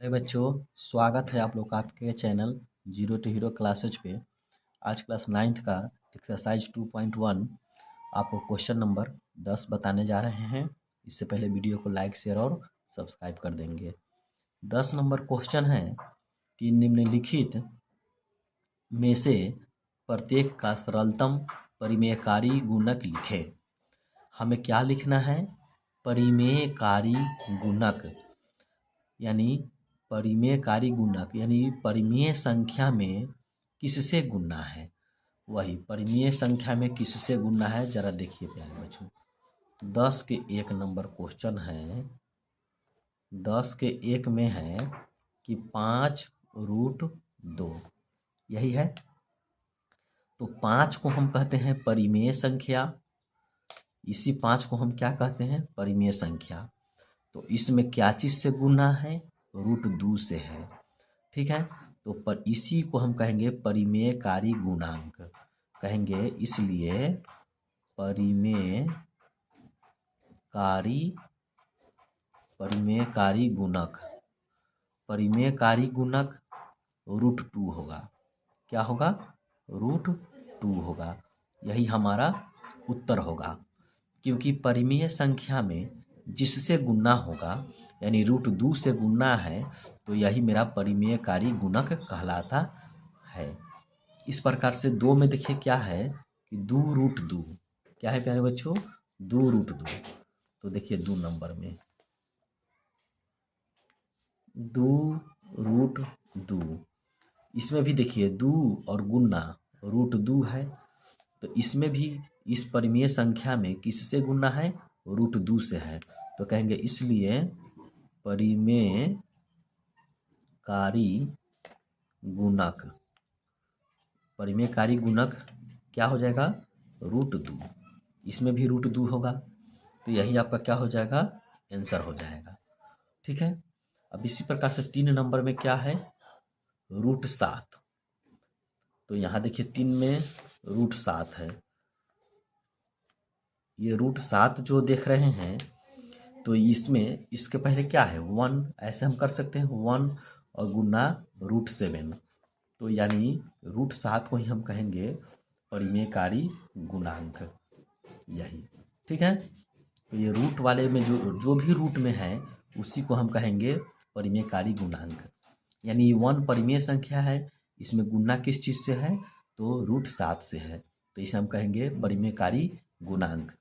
अरे बच्चों, स्वागत है आप लोग का आपके channel zero to hero classes पे। आज क्लास 9th का एक्सरसाइज 2.1 आपको क्वेश्चन नंबर 10 बताने जा रहे हैं। इससे पहले वीडियो को लाइक शेयर और सब्सक्राइब कर देंगे। 10 नंबर क्वेश्चन है कि निम्नलिखित में से प्रत्येक का सरलतम परिमेयकारी गुणक लिखें। हमें क्या लिखना है? परिमेयकारी गुणक यानी परिमेयकारी गुणक यानी परिमेय संख्या में किससे गुणना है। वही परिमेय संख्या में किससे गुणना है, जरा देखिए प्यारे बच्चों। 10 के 1 नंबर क्वेश्चन है। 10 के 1 में है कि 5√2 यही है। तो 5 को हम कहते हैं परिमेय संख्या। इसी 5 को हम क्या कहते हैं? परिमेय संख्या। तो इसमें क्या चीज़ से गुणना है? √2 से है। ठीक है, तो पर इसी को हम कहेंगे परिमेयकारी गुणांक कहेंगे। इसलिए परिमेयकारी गुणक √2 होगा। क्या होगा? √2 होगा। यही हमारा उत्तर होगा, क्योंकि परिमेय संख्या में जिससे गुणना होगा यानी √2 से गुणना है, तो यही मेरा परिमेयकारी गुणक कहलाता है। इस प्रकार से 2 में देखिए क्या है कि 2√2 क्या है प्यारे बच्चों? 2√2। तो देखिए 2 नंबर में 2√2, इसमें भी देखिए 2 और गुणना √2 है। तो इसमें भी इस परिमेय संख्या में किससे गुणना है? √2 से है। तो कहेंगे इसलिए परिमेयकारी गुणक क्या हो जाएगा? √2। इसमें भी √2 होगा, तो यही आपका क्या हो जाएगा? आंसर हो जाएगा। ठीक है, अब इसी प्रकार से 3 नंबर में क्या है? √7। तो यहाँ देखिए 3 में √7 है। ये √7 जो देख रहे हैं, तो इसमें इसके पहले क्या है? 1। ऐसे हम कर सकते हैं 1 और गुना √7। तो यानी √7 को ही हम कहेंगे परिमेयकारी गुणांक। यही ठीक है। तो ये रूट वाले में जो भी रूट में है उसी को हम कहेंगे परिमेयकारी गुणांक। यानी 1 परिमेय संख्या है, इसमें गुणना किस चीज़ से है? तो √7 से है। तो इसे हम कहेंगे परिमेयकारी गुणांक।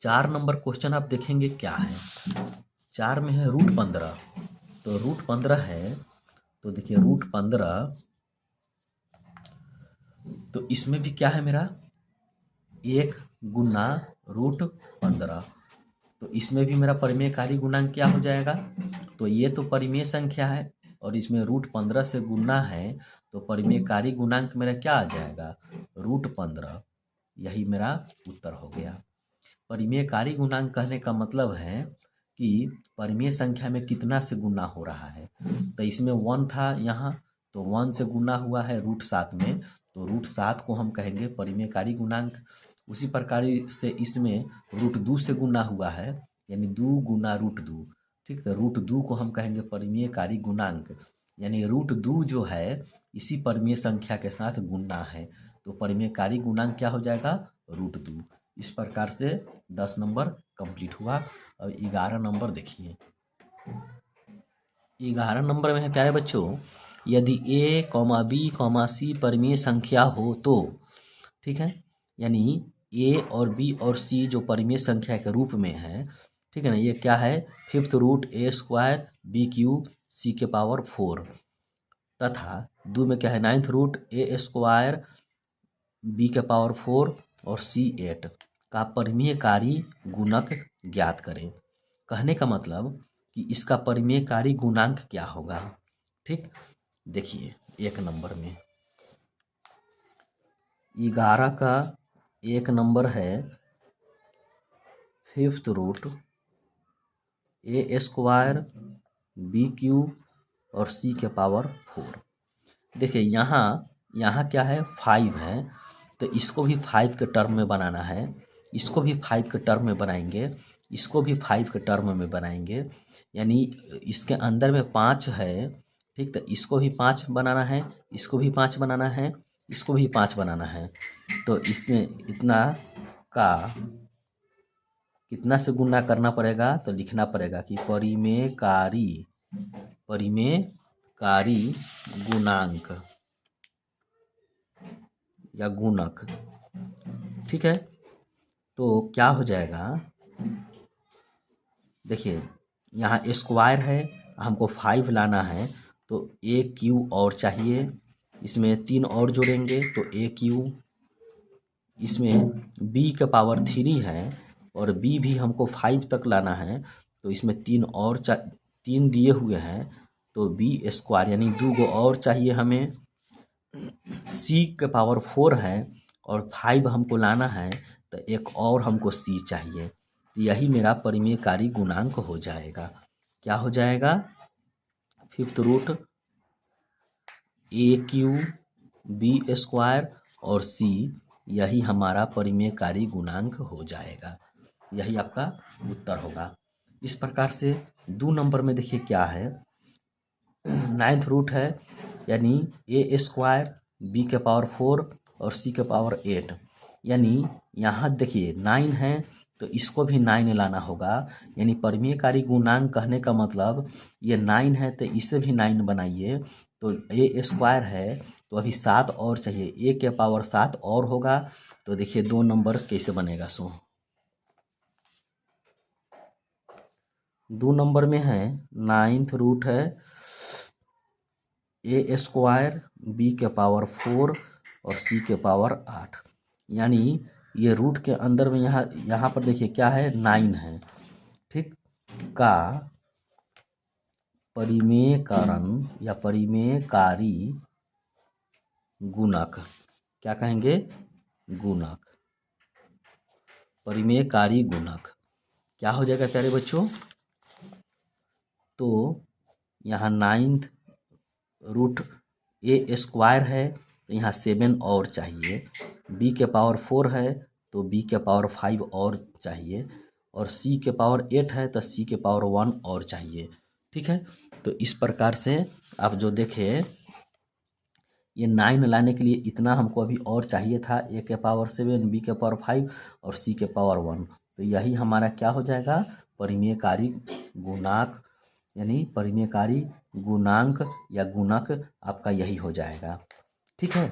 4 नंबर क्वेश्चन आप देखेंगे क्या है। 4 में है √15। तो √15 है, तो देखिए √15, तो इसमें भी क्या है मेरा? 1 गुना √15। तो इसमें भी मेरा परिमेयकारी गुणांक क्या हो जाएगा? तो ये तो परिमेय संख्या है और इसमें √15 से गुणना है, तो परिमेयकारी गुणांक मेरा क्या आ जाएगा? √15। यही मेरा उत्तर हो गया। परिमेयकारी गुणांक कहने का मतलब है कि परिमेय संख्या में कितना से गुणा हो रहा है। तो इसमें 1 था यहाँ, तो 1 से गुणा हुआ है √7 में, तो √7 को हम कहेंगे परिमेयकारी गुणांक। उसी प्रकार से इसमें √2 से गुणा हुआ है, यानी 2 गुना √2। ठीक, तो √2 को हम कहेंगे परिमेयकारी गुणांक। यानी √2 जो है इसी परिमेय संख्या के साथ गुणना है, तो परिमेयकारी गुणांक क्या हो जाएगा? √2। इस प्रकार से 10 नंबर कंप्लीट हुआ। अब 11 नंबर देखिए। 11 नंबर में है प्यारे बच्चों, यदि a, b, c परिमेय संख्या हो तो। ठीक है, यानी a और b और c जो परिमेय संख्या के रूप में है, ठीक है ना। ये क्या है? 5th root a² b³ c⁴ तथा 2 में क्या है? 9th रूट a² b⁴ और c8 का परिमेयकारी गुणक ज्ञात करें। कहने का मतलब कि इसका परिमेयकारी गुणांक क्या होगा। ठीक, देखिए 1 नंबर में 11 का 1 नंबर है 5th रूट a² b³ और c⁴। देखिए यहाँ क्या है? 5 है, तो इसको भी 5 के टर्म में बनाना है, इसको भी 5 के टर्म में बनाएंगे, इसको भी 5 के टर्म में बनाएंगे, यानी इसके अंदर में 5 है, ठीक। तो इसको भी 5 बनाना है, इसको भी 5 बनाना है, इसको भी 5 बनाना है। तो इसमें इतना का कितना से गुणा करना पड़ेगा, तो लिखना पड़ेगा कि परिमेयकारी गुणांक या गुणक, ठीक है। तो क्या हो जाएगा, देखिए यहाँ स्क्वायर है, हमको 5 लाना है, तो ए क्यू और चाहिए, इसमें 3 और जोड़ेंगे तो ए क्यू, इसमें बी का पावर 3 है और बी भी हमको 5 तक लाना है, तो इसमें 3 दिए हुए हैं, तो बी स्क्वायर यानी 2 और चाहिए हमें। सी का पावर 4 है और 5 हमको लाना है, तो एक और हमको सी चाहिए। तो यही मेरा परिमेयकारी गुणांक हो जाएगा। क्या हो जाएगा, 5th रूट ए क्यू बी स्क्वायर और सी, यही हमारा परिमेयकारी गुणांक हो जाएगा। यही आपका उत्तर होगा। इस प्रकार से 2 नंबर में देखिए क्या है, 9th रूट है, यानी ए स्क्वायर बी के पावर 4 और सी के पावर 8, यानी यहाँ देखिए 9 है तो इसको भी 9 लाना होगा, यानी परिमेयकारी गुणांक कहने का मतलब ये 9 है तो इसे भी 9 बनाइए। तो ए स्क्वायर है तो अभी 7 और चाहिए, ए के पावर 7 और होगा, तो देखिए 2 नंबर कैसे बनेगा। 2 नंबर में है 9th रूट है ए स्क्वायर बी के पावर 4 और सी के पावर 8, यानी ये रूट के अंदर में यहाँ पर देखिए क्या है, 9 है, ठीक। का परिमेयकरण या परिमेयकारी गुणक, क्या कहेंगे, गुणक, परिमेयकारी गुणक क्या हो जाएगा प्यारे बच्चों। तो यहाँ 9th रूट ए स्क्वायर है तो यहाँ 7 और चाहिए, बी के पावर 4 है तो बी के पावर 5 और चाहिए, और सी के पावर 8 है तो सी के पावर 1 और चाहिए, ठीक है। तो इस प्रकार से आप जो देखें, ये 9 लाने के लिए इतना हमको अभी और चाहिए था, ए के पावर 7 बी के पावर 5 और सी के पावर 1, तो यही हमारा क्या हो जाएगा, परिमेयकारी गुणांक, यानी परिमेयकारी गुणांक या गुणक आपका यही हो जाएगा, ठीक है।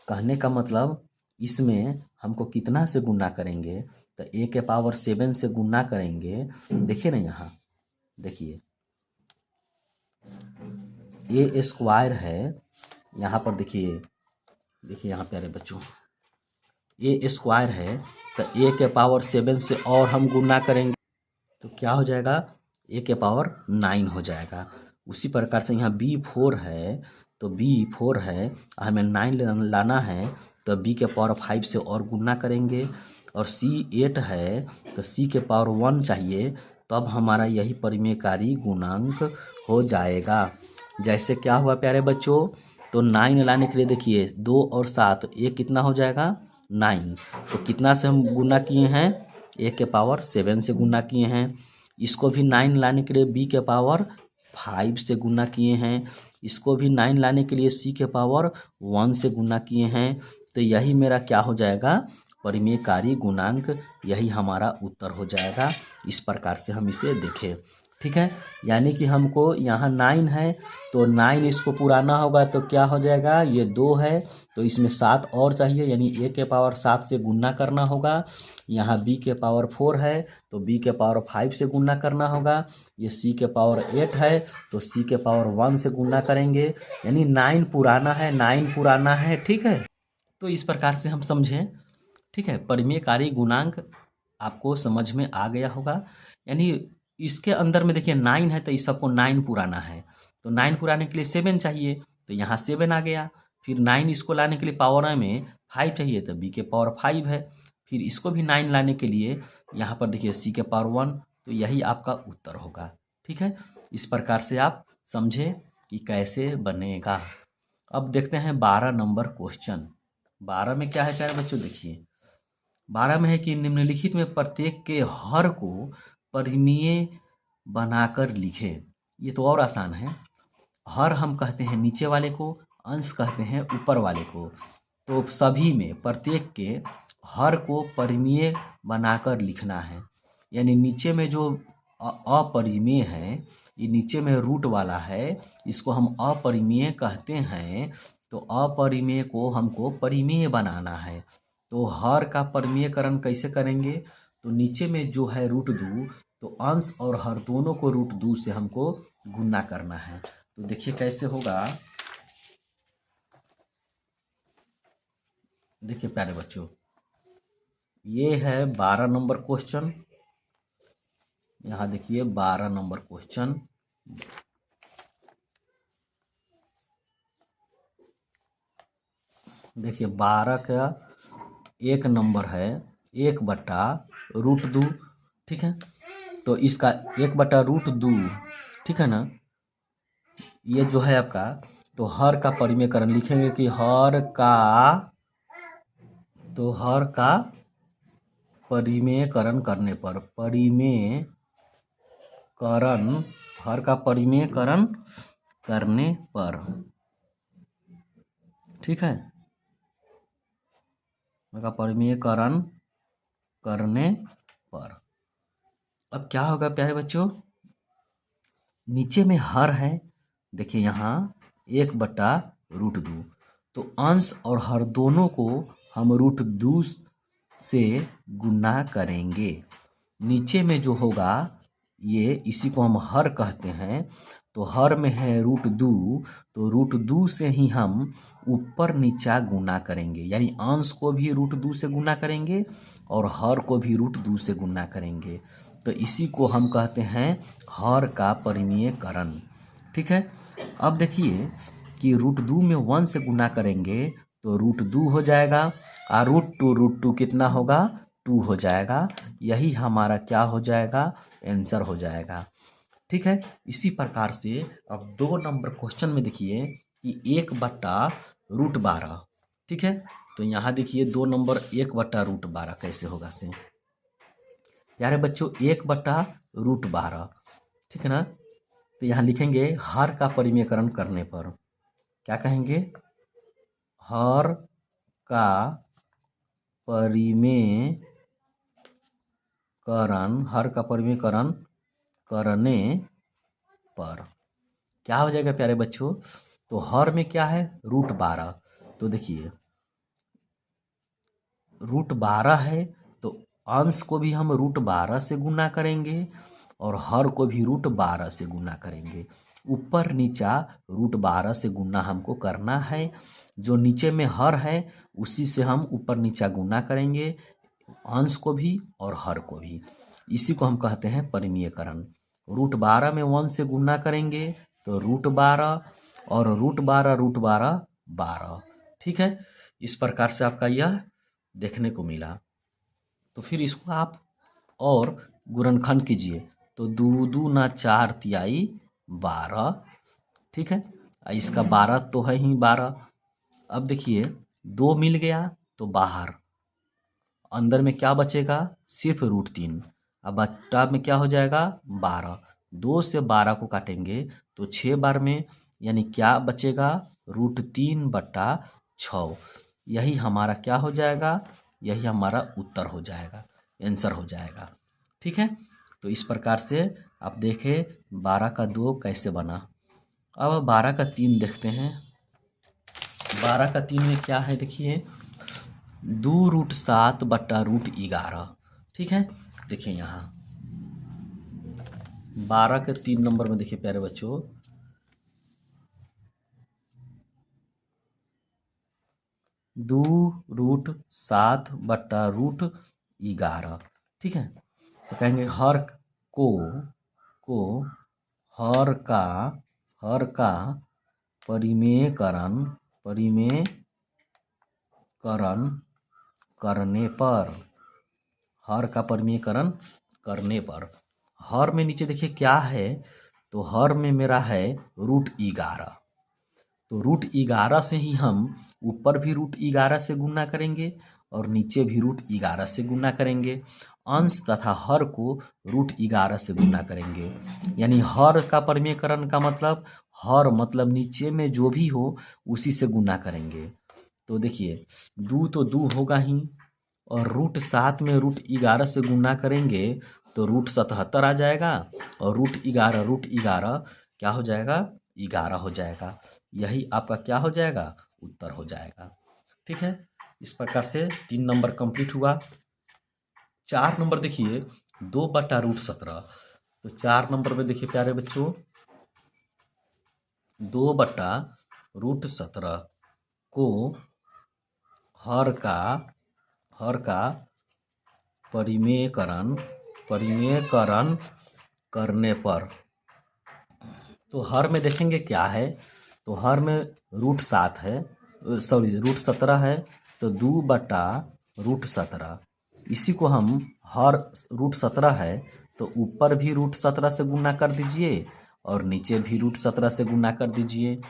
कहने का मतलब इसमें हमको कितना से गुणा करेंगे, तो ए के पावर 7 से गुणा करेंगे। देखिए ना यहाँ देखिए ए स्क्वायर है, यहाँ पर देखिए यहाँ प्यारे बच्चों ए स्क्वायर है तो ए के पावर 7 से और हम गुणा करेंगे तो क्या हो जाएगा, ए के पावर 9 हो जाएगा। उसी प्रकार से यहाँ बी 4 है तो बी 4 है, हमें 9 लाना है, तो बी के पावर 5 से और गुणा करेंगे, और सी 8 है तो सी के पावर 1 चाहिए, तब हमारा यही परिमेयकारी गुणांक हो जाएगा। जैसे क्या हुआ प्यारे बच्चों, तो 9 लाने के लिए देखिए 2 और 7, ये कितना हो जाएगा, 9, तो कितना से हम गुणा किए हैं, ए के पावर 7 से गुणा किए हैं। इसको भी 9 लाने के लिए बी के पावर 5 से गुणा किए हैं, इसको भी 9 लाने के लिए सी के पावर 1 से गुणा किए हैं, तो यही मेरा क्या हो जाएगा, परिमेयकारी गुणांक, यही हमारा उत्तर हो जाएगा। इस प्रकार से हम इसे देखें, ठीक है। यानी कि हमको यहाँ 9 है तो 9 इसको पुराना होगा तो क्या हो जाएगा, ये 2 है तो इसमें 7 और चाहिए, यानी ए के पावर 7 से गुणा करना होगा। यहाँ बी के पावर 4 है तो बी के पावर 5 से गुणा करना होगा। ये सी के पावर 8 है तो सी के पावर 1 से गुणा करेंगे, यानी 9 पुराना है, 9 पुराना है, ठीक है। तो इस प्रकार से हम समझें, ठीक है। परिमेयकारी गुणांक आपको समझ में आ गया होगा, यानी इसके अंदर में देखिए 9 है तो इस सबको 9 पुराना है, तो 9 पुराने के लिए 7 चाहिए, तो यहाँ 7 आ गया। फिर 9 इसको लाने के लिए पावर में 5 चाहिए तो बी के पावर 5 है, फिर इसको भी 9 लाने के लिए यहाँ पर देखिए सी के पावर 1, तो यही आपका उत्तर होगा, ठीक है। इस प्रकार से आप समझे कि कैसे बनेगा। अब देखते हैं 12 नंबर क्वेश्चन। 12 में क्या है प्यारे बच्चों, देखिए 12 में है कि निम्नलिखित में प्रत्येक के हर को परिमेय बनाकर लिखे। ये तो और आसान है। हर हम कहते हैं नीचे वाले को, अंश कहते हैं ऊपर वाले को। तो सभी में प्रत्येक के हर को परिमेय बनाकर लिखना है। यानी नीचे में जो अपरिमेय है, ये नीचे में रूट वाला है, इसको हम अपरिमेय कहते हैं। तो अपरिमेय को हमको परिमेय बनाना है। तो हर का परिमेयकरण कैसे करेंगे? तो नीचे में जो है √2, तो अंश और हर दोनों को √2 से हमको गुणा करना है। तो देखिए कैसे होगा। देखिए प्यारे बच्चों, ये है 12 नंबर क्वेश्चन। यहाँ देखिए 12 नंबर क्वेश्चन। देखिए 12 का 1 नंबर है 1/√2। ठीक है, तो इसका 1/√2, ठीक है ना, ये जो है आपका, तो हर का परिमेयकरण लिखेंगे कि हर का परिमेयकरण करने पर, हर का परिमेयकरण करने पर, ठीक है, हर का परिमेयकरण करने पर। अब क्या होगा प्यारे बच्चों, नीचे में हर है, देखिए यहाँ 1/√2, तो अंश और हर दोनों को हम √2 से गुणा करेंगे। नीचे में जो होगा ये, इसी को हम हर कहते हैं। तो हर में है √2, तो √2 से ही हम ऊपर नीचा गुणा करेंगे। यानी अंश को भी √2 से गुणा करेंगे और हर को भी √2 से गुणा करेंगे। तो इसी को हम कहते हैं हर का परिमेयकरण। ठीक है, अब देखिए कि √2 में 1 से गुणा करेंगे तो √2 हो जाएगा, और √2 कितना होगा? 2 हो जाएगा। यही हमारा क्या हो जाएगा? आंसर हो जाएगा। ठीक है, इसी प्रकार से अब 2 नंबर क्वेश्चन में देखिए कि 1/√12। ठीक है, तो यहाँ देखिए 2 नंबर 1/√12 कैसे होगा से यारे बच्चों, 1/√12। ठीक है ना, तो यहाँ लिखेंगे हर का परिमेयकरण करने पर, क्या कहेंगे? हर का परिमेयकरण करने पर क्या हो जाएगा प्यारे बच्चों? तो हर में क्या है? √12। तो देखिए √12 है, तो अंश को भी हम √12 से गुणा करेंगे और हर को भी √12 से गुणा करेंगे। ऊपर नीचा √12 से गुणा हमको करना है। जो नीचे में हर है उसी से हम ऊपर नीचा गुणा करेंगे, अंश को भी और हर को भी। इसी को हम कहते हैं परिमेयकरण। √12 में 1 से गुणा करेंगे तो √12 और √12 12। ठीक है, इस प्रकार से आपका यह देखने को मिला। तो फिर इसको आप और गुणनखंड कीजिए, तो 2 दूना 4 तिहाई 12। ठीक है, इसका 12 तो है ही 12। अब देखिए 2 मिल गया तो बाहर, अंदर में क्या बचेगा? सिर्फ √3। अब बट्टा में क्या हो जाएगा? 12। 2 से 12 को काटेंगे तो 6 बार में, यानी क्या बचेगा? √3/6। यही हमारा क्या हो जाएगा? यही हमारा उत्तर हो जाएगा, आंसर हो जाएगा। ठीक है, तो इस प्रकार से आप देखें 12 का 2 कैसे बना। अब 12 का 3 देखते हैं। 12 का 3 में क्या है देखिए, 2√7/√11। ठीक है, देखिए यहाँ 12 के 3 नंबर में देखिए प्यारे बच्चों, 2√7/√11। ठीक है, तो कहेंगे हर का परिमेयकरण करने पर, हर का परिमेयकरण करने पर। हर में नीचे देखिए क्या है, तो हर में मेरा है √11। तो √11 से ही हम ऊपर भी √11 से गुणा करेंगे और नीचे भी √11 से गुणा करेंगे। अंश तथा हर को √11 से गुना करेंगे। यानी हर का परिमेयकरण का मतलब हर मतलब नीचे में जो भी हो उसी से गुना करेंगे। तो देखिए तो दू होगा ही, और √7 में √11 से गुना करेंगे तो √77 आ जाएगा, और √11 क्या हो जाएगा, 11 हो जाएगा। यही आपका क्या हो जाएगा, उत्तर हो जाएगा। ठीक है, इस प्रकार से 3 नंबर कंप्लीट हुआ। 4 नंबर देखिए 2/√17। तो 4 नंबर में देखिए प्यारे बच्चों 2/√17 को हर का परिमेयकरण करने पर, तो हर में देखेंगे क्या है, तो हर में √7 है, सॉरी √17 है, तो 2/√17। इसी को हम हर √17 है तो ऊपर भी √17 से गुना कर दीजिए और नीचे भी √17 से गुना कर दीजिए।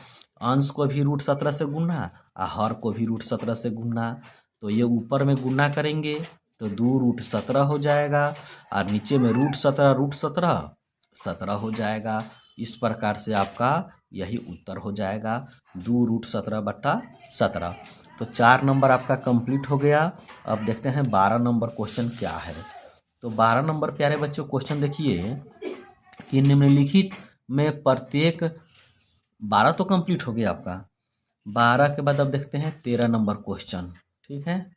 अंश को भी √17 से गुना और हर को भी √17 से गुना। तो ये ऊपर में गुना करेंगे तो 2√17 हो जाएगा और नीचे में √17 17 हो जाएगा। इस प्रकार से आपका यही उत्तर हो जाएगा 2√17/17। तो 4 नंबर आपका कंप्लीट हो गया। अब देखते हैं 12 नंबर क्वेश्चन क्या है। तो 12 नंबर प्यारे बच्चों क्वेश्चन देखिए कि निम्नलिखित में प्रत्येक, 12 तो कंप्लीट हो गया आपका। 12 के बाद अब देखते हैं 13 नंबर क्वेश्चन। ठीक है,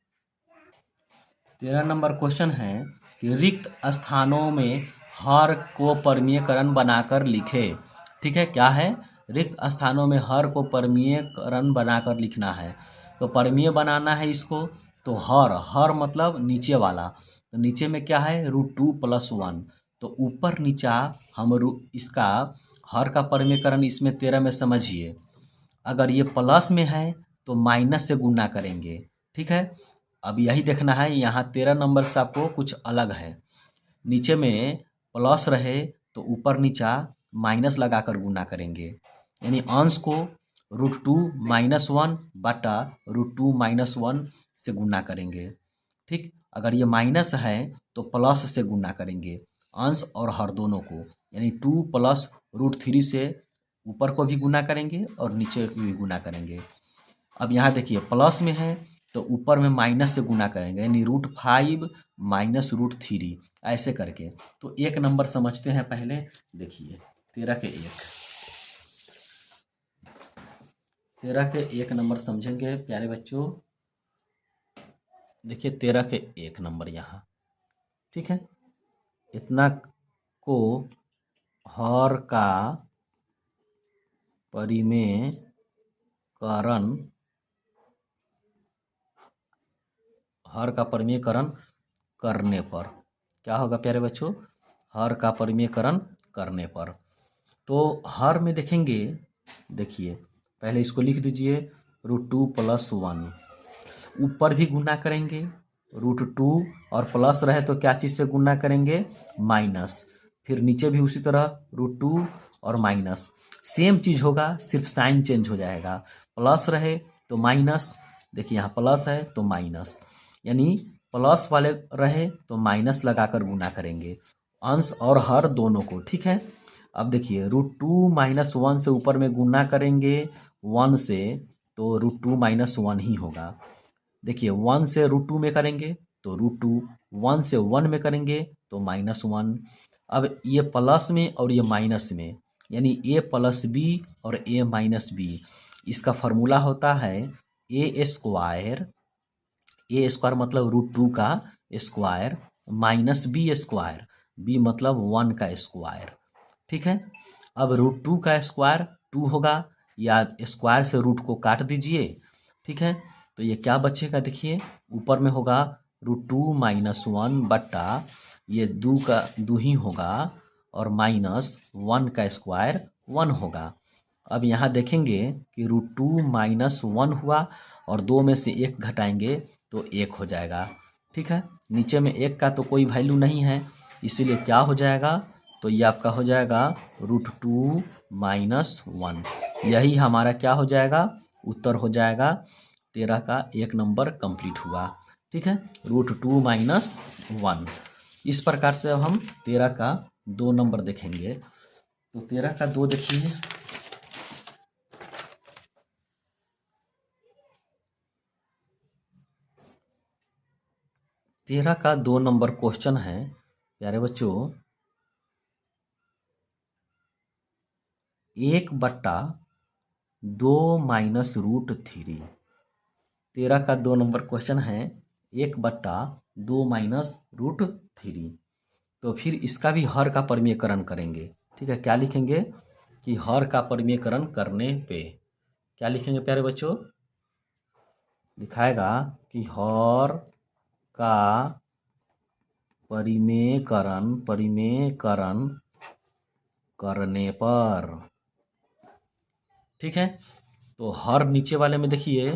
13 नंबर क्वेश्चन है कि रिक्त स्थानों में हर को परिमेयकरण बनाकर लिखे। ठीक है, क्या है, रिक्त स्थानों में हर को परिमेयकरण बनाकर लिखना है। तो परिमेय बनाना है इसको, तो हर मतलब नीचे वाला, तो नीचे में क्या है √2 + 1। तो ऊपर नीचा हम इसका हर का परिमेयकरण इसमें 13 में समझिए। अगर ये प्लस में है तो माइनस से गुना करेंगे। ठीक है, अब यही देखना है, यहाँ 13 नंबर से आपको कुछ अलग है। नीचे में प्लस रहे तो ऊपर नीचा माइनस लगाकर गुना करेंगे। यानी अंश को √2 - 1 बटा √2 - 1 से गुना करेंगे। ठीक, अगर ये माइनस है तो प्लस से गुना करेंगे अंश और हर दोनों को। यानी 2 + √3 से ऊपर को भी गुना करेंगे और नीचे को भी गुना करेंगे। अब यहाँ देखिए प्लस में है तो ऊपर में माइनस से गुना करेंगे, यानी √5 - √3 ऐसे करके। तो 1 नंबर समझते हैं पहले। देखिए 13 के 1 नंबर समझेंगे प्यारे बच्चों। देखिए 13 के 1 नंबर यहाँ। ठीक है, इतना को हर का परिमेयकरण करने पर क्या होगा प्यारे बच्चों, हर का परिमेयकरण करने पर। तो हर में देखेंगे, देखिए पहले इसको लिख दीजिए √2 + 1। ऊपर भी गुना करेंगे √2 और प्लस रहे तो क्या चीज़ से गुना करेंगे, माइनस। फिर नीचे भी उसी तरह √2 और माइनस, सेम चीज़ होगा, सिर्फ साइन चेंज हो जाएगा। प्लस रहे तो माइनस, देखिए यहाँ प्लस है तो माइनस, यानी प्लस वाले रहे तो माइनस लगाकर गुना करेंगे अंश और हर दोनों को। ठीक है, अब देखिए √2 - 1 से ऊपर में गुना करेंगे 1 से, तो √2 - 1 ही होगा। देखिए 1 से √2 में करेंगे तो √2, 1 से 1 में करेंगे तो -1। अब ये प्लस में और ये माइनस में, यानी a + b और a - b, इसका फार्मूला होता है a² मतलब √2 का स्क्वायर -b², b मतलब 1 का स्क्वायर। ठीक है, अब √2 का स्क्वायर 2 होगा, या स्क्वायर से रूट को काट दीजिए। ठीक है, तो ये क्या बचेगा, देखिए ऊपर में होगा √2 - 1 बटा ये 2 का 2 ही होगा और -1 का स्क्वायर 1 होगा। अब यहाँ देखेंगे कि √2 - 1 हुआ और 2 में से 1 घटाएंगे तो 1 हो जाएगा। ठीक है, नीचे में 1 का तो कोई वैल्यू नहीं है, इसीलिए क्या हो जाएगा, तो ये आपका हो जाएगा √2 - 1। यही हमारा क्या हो जाएगा, उत्तर हो जाएगा। 13 का 1 नंबर कंप्लीट हुआ। ठीक है, √2 - 1। इस प्रकार से अब हम 13 का 2 नंबर देखेंगे। तो 13 का 2 देखिए, 13 का 2 नंबर क्वेश्चन है प्यारे बच्चों, 1/2 माइनस रूट थ्री। 13 का 2 नंबर क्वेश्चन है 1/2 माइनस रूट थ्री। तो फिर इसका भी हर का परिमेयकरण करेंगे। ठीक है, क्या लिखेंगे कि हर का परिमेयकरण करने पे क्या लिखेंगे प्यारे बच्चों, लिखाएगा कि हर का परिमेयकरण करने पर। ठीक है, तो हर नीचे वाले में देखिए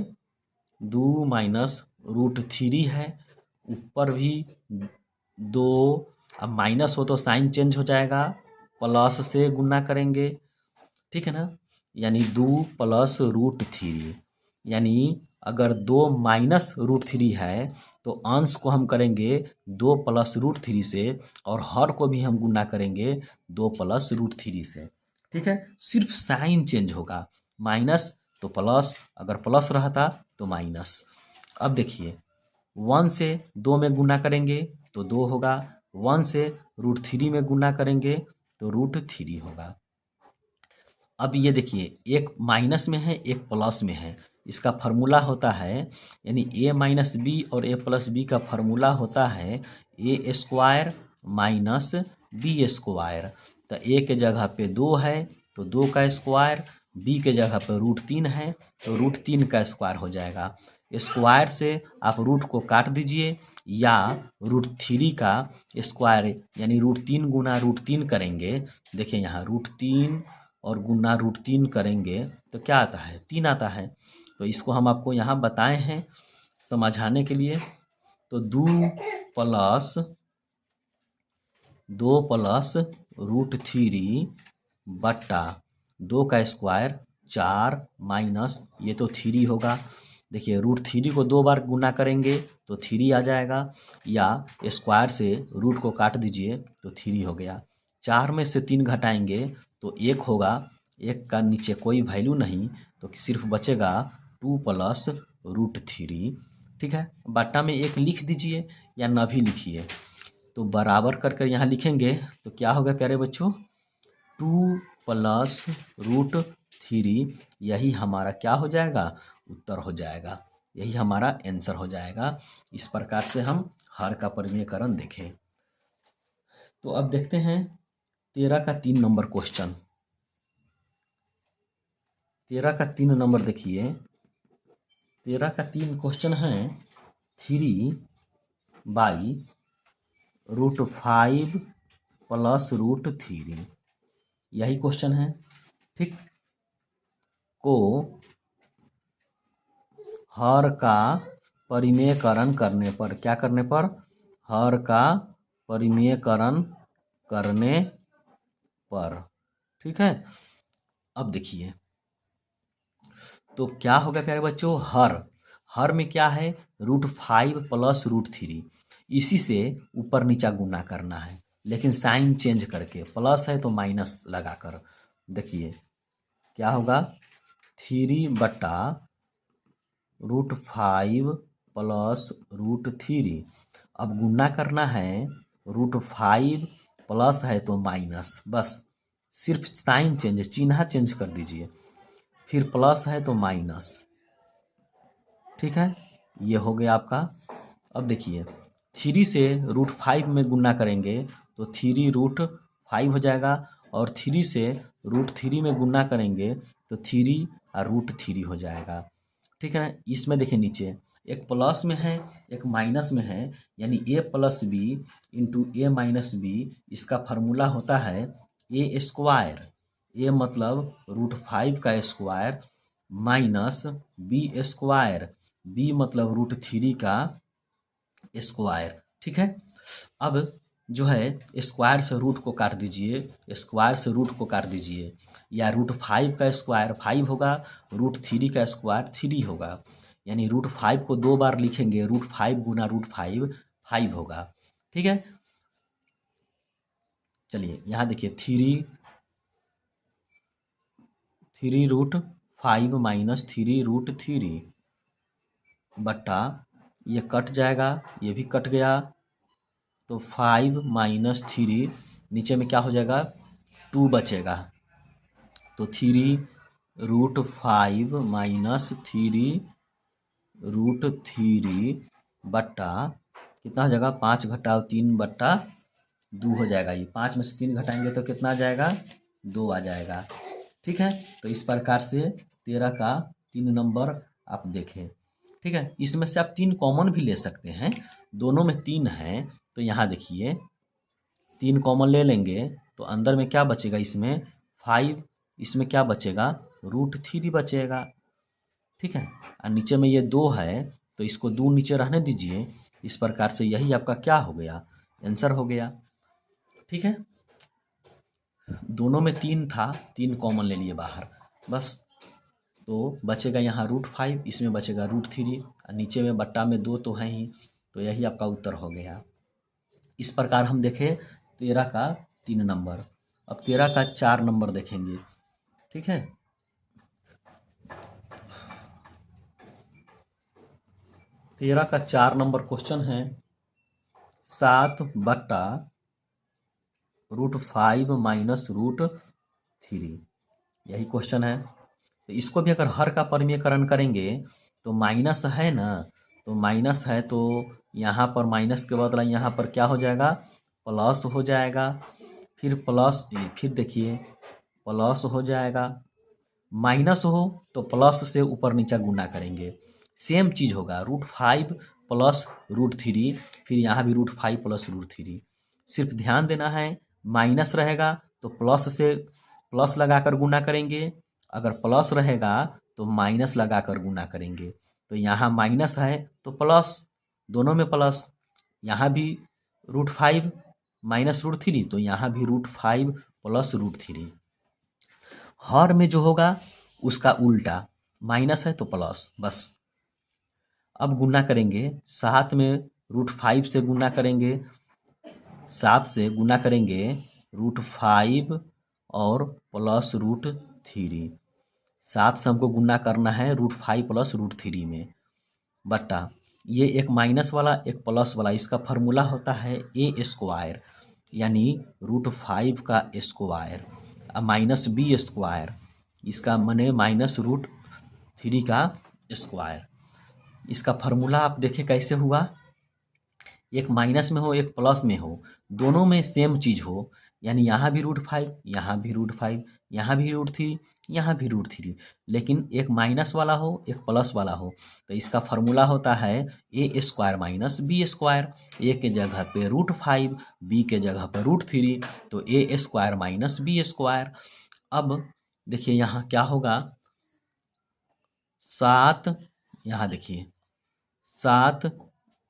2 माइनस रूट थ्री है, ऊपर भी 2। अब माइनस हो तो साइन चेंज हो जाएगा, प्लस से गुना करेंगे। ठीक है ना, यानी 2 प्लस रूट थ्री, यानी अगर 2 माइनस रूट थ्री है तो अंश को हम करेंगे 2 प्लस रूट थ्री से, और हर को भी हम गुना करेंगे 2 प्लस रूट थ्री से। ठीक है, सिर्फ साइन चेंज होगा, माइनस तो प्लस, अगर प्लस रहता तो माइनस। अब देखिए 1 से 2 में गुना करेंगे तो 2 होगा, 1 से रूट थ्री में गुना करेंगे तो रूट थ्री होगा। अब ये देखिए, एक माइनस में है एक प्लस में है, इसका फार्मूला होता है, यानी a माइनस बी और a प्लस बी का फार्मूला होता है A square minus B square. तो a के जगह पे 2 है तो 2 का स्क्वायर, b के जगह पे रूट 3 है तो रूट 3 का स्क्वायर हो जाएगा। स्क्वायर से आप रूट को काट दीजिए, या रूट थ्री का स्क्वायर यानी रूट 3 गुना रूट 3 करेंगे। देखिए यहाँ रूट 3 और गुना रूट 3 करेंगे तो क्या आता है, 3 आता है। तो इसको हम आपको यहाँ बताए हैं समझाने के लिए। तो 2 प्लस रूट थ्री बट्टा 2 का स्क्वायर 4 माइनस ये तो 3 होगा। देखिए रूट थ्री को 2 बार गुना करेंगे तो 3 आ जाएगा, या स्क्वायर से रूट को काट दीजिए तो 3 हो गया। 4 में से 3 घटाएंगे तो 1 होगा, 1 का नीचे कोई वैल्यू नहीं तो सिर्फ बचेगा 2 प्लस रूट थ्री। ठीक है, बट्टा में 1 लिख दीजिए या न भी लिखिए, तो बराबर कर कर यहाँ लिखेंगे तो क्या होगा प्यारे बच्चों, 2 प्लस रूट थ्री। यही हमारा क्या हो जाएगा, उत्तर हो जाएगा, यही हमारा आंसर हो जाएगा। इस प्रकार से हम हर का परिमेयकरण देखें। तो अब देखते हैं 13 का 3 नंबर क्वेश्चन। 13 का 3 नंबर देखिए, 13 का 3 क्वेश्चन है 3/√5 प्लस रूट थ्री। यही क्वेश्चन है। ठीक, को हर का परिमेयकरण करने पर, क्या करने पर, हर का परिमेयकरण करने पर। ठीक है, अब देखिए तो क्या होगा प्यारे बच्चों, हर में क्या है, √5 प्लस रूट थ्री, इसी से ऊपर नीचा गुना करना है, लेकिन साइन चेंज करके, प्लस है तो माइनस लगाकर। देखिए क्या होगा, 3/√5 प्लस रूट थ्री। अब गुना करना है, √5 प्लस है तो माइनस, बस सिर्फ साइन चेंज, चिन्ह चेंज कर दीजिए, फिर प्लस है तो माइनस। ठीक है, ये हो गया आपका। अब देखिए 3 से √5 में गुना करेंगे तो 3√5 हो जाएगा, और 3 से √3 में गुना करेंगे तो 3 और √3 हो जाएगा। ठीक है, इसमें देखिए नीचे एक प्लस में है एक माइनस में है, यानी a plus B into A minus B, इसका फार्मूला होता है ए स्क्वायर, ए मतलब √5 का square minus B square, B मतलब √3 का स्क्वायर। ठीक है, अब जो है स्क्वायर से रूट को काट दीजिए, स्क्वायर से रूट को काट दीजिए, या √5 का स्क्वायर 5 होगा, √3 का स्क्वायर 3 होगा, यानी √5 को 2 बार लिखेंगे, √5 गुना √5 5 होगा। ठीक है, चलिए यहाँ देखिए, थ्री रूट 5 माइनस 3√3 बट्टा, ये कट जाएगा, ये भी कट गया, तो 5 माइनस 3, नीचे में क्या हो जाएगा, 2 बचेगा, तो 3√5 माइनस 3√3 बट्टा कितना हो जाएगा, 5 घटाओ 3 बट्टा 2 हो जाएगा। ये 5 में से 3 घटाएंगे तो कितना आ जाएगा, 2 आ जाएगा। ठीक है, तो इस प्रकार से 13 का 3 नंबर आप देखें। ठीक है, इसमें से आप 3 कॉमन भी ले सकते हैं, दोनों में 3 है, तो यहाँ देखिए 3 कॉमन ले लेंगे तो अंदर में क्या बचेगा, इसमें 5, इसमें क्या बचेगा, √3 बचेगा। ठीक है, और नीचे में ये 2 है, तो इसको 2 नीचे रहने दीजिए। इस प्रकार से यही आपका क्या हो गया, आंसर हो गया। ठीक है, दोनों में 3 था, 3 कॉमन ले लिए बाहर बस, तो बचेगा यहाँ √5, इसमें बचेगा √3, और नीचे में बट्टा में 2 तो है ही, तो यही आपका उत्तर हो गया। इस प्रकार हम देखें 13 का 3 नंबर। अब 13 का 4 नंबर देखेंगे। ठीक है, 13 का 4 नंबर क्वेश्चन है 7 बट्टा √5 माइनस √3, यही क्वेश्चन है। तो इसको भी अगर हर का परिमेयकरण करेंगे तो माइनस है ना, तो माइनस है तो यहाँ पर माइनस के बदला यहाँ पर क्या हो जाएगा, प्लस हो जाएगा, फिर प्लस, फिर देखिए प्लस हो जाएगा, माइनस हो तो प्लस से ऊपर नीचा गुना करेंगे, सेम चीज़ होगा, √5 प्लस √3, फिर यहाँ भी √5 प्लस √3। सिर्फ ध्यान देना है, माइनस रहेगा तो प्लस से प्लस लगाकर गुना करेंगे, अगर प्लस रहेगा तो माइनस लगाकर गुना करेंगे। तो यहाँ माइनस है तो प्लस, दोनों में प्लस, यहाँ भी √5 माइनस √3, तो यहाँ भी √5 प्लस √3। हर में जो होगा उसका उल्टा, माइनस है तो प्लस, बस। अब गुना करेंगे, 7 में √5 से गुना करेंगे, 7 से गुना करेंगे √5 और प्लस √3, 7 से हमको गुना करना है √5 प्लस √3 में, बट्टा ये एक माइनस वाला एक प्लस वाला, इसका फार्मूला होता है a², यानी √5 का स्क्वायर माइनस b², इसका माने माइनस √3 का स्क्वायर। इसका फार्मूला आप देखें कैसे हुआ, एक माइनस में हो एक प्लस में हो, दोनों में सेम चीज़ हो, यानी यहाँ भी √5, यहाँ भी √5, यहाँ भी √3, यहाँ भी √3, लेकिन एक माइनस वाला हो एक प्लस वाला हो, तो इसका फार्मूला होता है a² माइनस b², ए के जगह पे √5, बी के जगह पर √3, तो a² माइनस b²। अब देखिए यहाँ क्या होगा, 7, यहाँ देखिए 7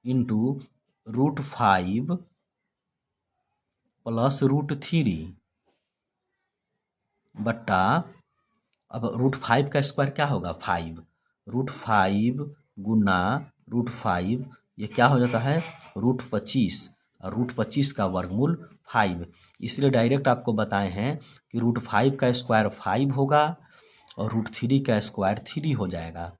इंटू √5 प्लस √3 बट्टा, अब √5 का स्क्वायर क्या होगा, 5, √5 गुना √5, ये क्या हो जाता है √25, और √25 का वर्गमूल 5, इसलिए डायरेक्ट आपको बताए हैं कि √5 का स्क्वायर 5 होगा और √3 का स्क्वायर 3 हो जाएगा।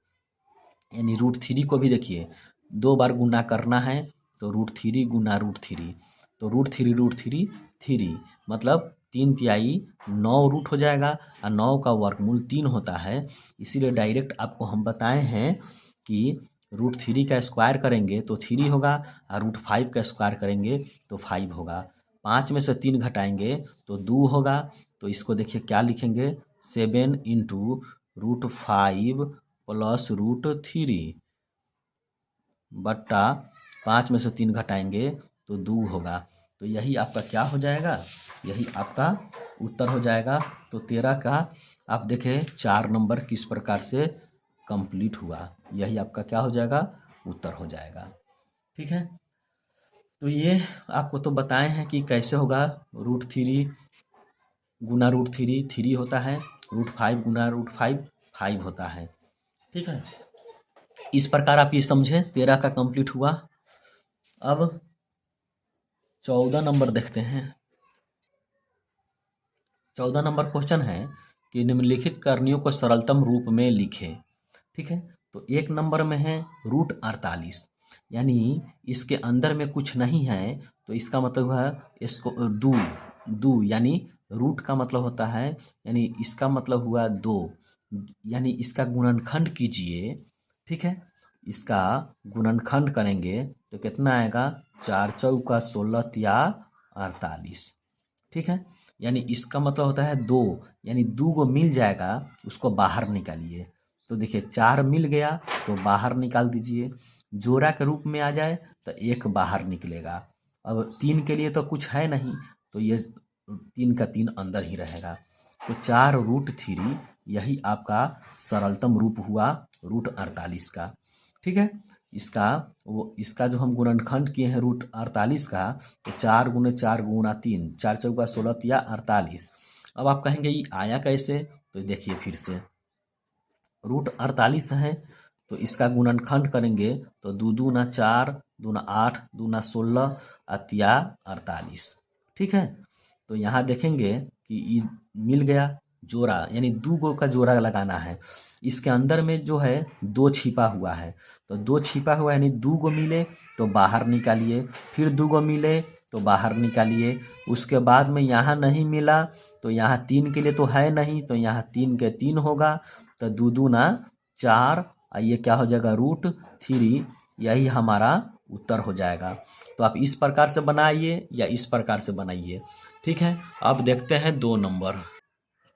यानी √3 को भी देखिए 2 बार गुना करना है, तो √3 गुना √3, तो √3 3, मतलब 3 × 9 रूट हो जाएगा, और 9 का वर्गमूल 3 होता है, इसीलिए डायरेक्ट आपको हम बताए हैं कि √3 का स्क्वायर करेंगे तो 3 होगा, और √5 का स्क्वायर करेंगे तो 5 होगा, 5 में से 3 घटाएंगे तो 2 होगा, तो इसको देखिए क्या लिखेंगे, 7 इंटू √5 प्लस √3 बट्टा 5 में से 3 घटाएंगे तो 2 होगा, तो यही आपका क्या हो जाएगा, यही आपका उत्तर हो जाएगा। तो 13 का आप देखें 4 नंबर किस प्रकार से कंप्लीट हुआ, यही आपका क्या हो जाएगा, उत्तर हो जाएगा। ठीक है, तो ये आपको तो बताए हैं कि कैसे होगा, √3 गुना √3 3 होता है, √5 गुना √5 5 होता है। ठीक है, इस प्रकार आप ये समझे, 13 का कंप्लीट हुआ। अब 14 नंबर देखते हैं। 14 नंबर क्वेश्चन है कि निम्नलिखित करणियों को सरलतम रूप में लिखें। ठीक है, तो 1 नंबर में है √48, यानी इसके अंदर में कुछ नहीं है, तो इसका मतलब है इसको दू यानी रूट का मतलब होता है, यानी इसका मतलब हुआ 2, यानी इसका गुणनखंड कीजिए। ठीक है, इसका गुणनखंड करेंगे तो कितना आएगा, 4 चौका 16 तिया 48। ठीक है, यानी इसका मतलब होता है 2, यानी 2 गो मिल जाएगा, उसको बाहर निकालिए। तो देखिए 4 मिल गया तो बाहर निकाल दीजिए, जोड़ा के रूप में आ जाए तो 1 बाहर निकलेगा। अब 3 के लिए तो कुछ है नहीं, तो ये 3 का 3 अंदर ही रहेगा। तो 4√3 यही आपका सरलतम रूप हुआ √48 का। ठीक है, इसका जो हम गुणनखंड किए हैं √48 का, तो 4 × 4 × 3, 4 चौका 16 तिया 48। अब आप कहेंगे ये आया कैसे, तो देखिए फिर से √48 है, तो इसका गुणनखंड करेंगे तो 2 दूना 4, दूना 8, दूना 16 तिया 48। ठीक है, तो यहाँ देखेंगे कि ये मिल गया जोड़ा, यानी 2 गो का जोड़ा लगाना है। इसके अंदर में जो है 2 छिपा हुआ है, तो 2 छिपा हुआ यानी 2 गो मिले तो बाहर निकालिए, फिर 2 गो मिले तो बाहर निकालिए। उसके बाद में यहाँ नहीं मिला तो यहाँ 3 के लिए तो है नहीं, तो यहाँ 3 के 3 होगा, तो 2 दूना 4, ये क्या हो जाएगा √3, यही हमारा उत्तर हो जाएगा। तो आप इस प्रकार से बनाइए या इस प्रकार से बनाइए। ठीक है, अब देखते हैं 2 नंबर।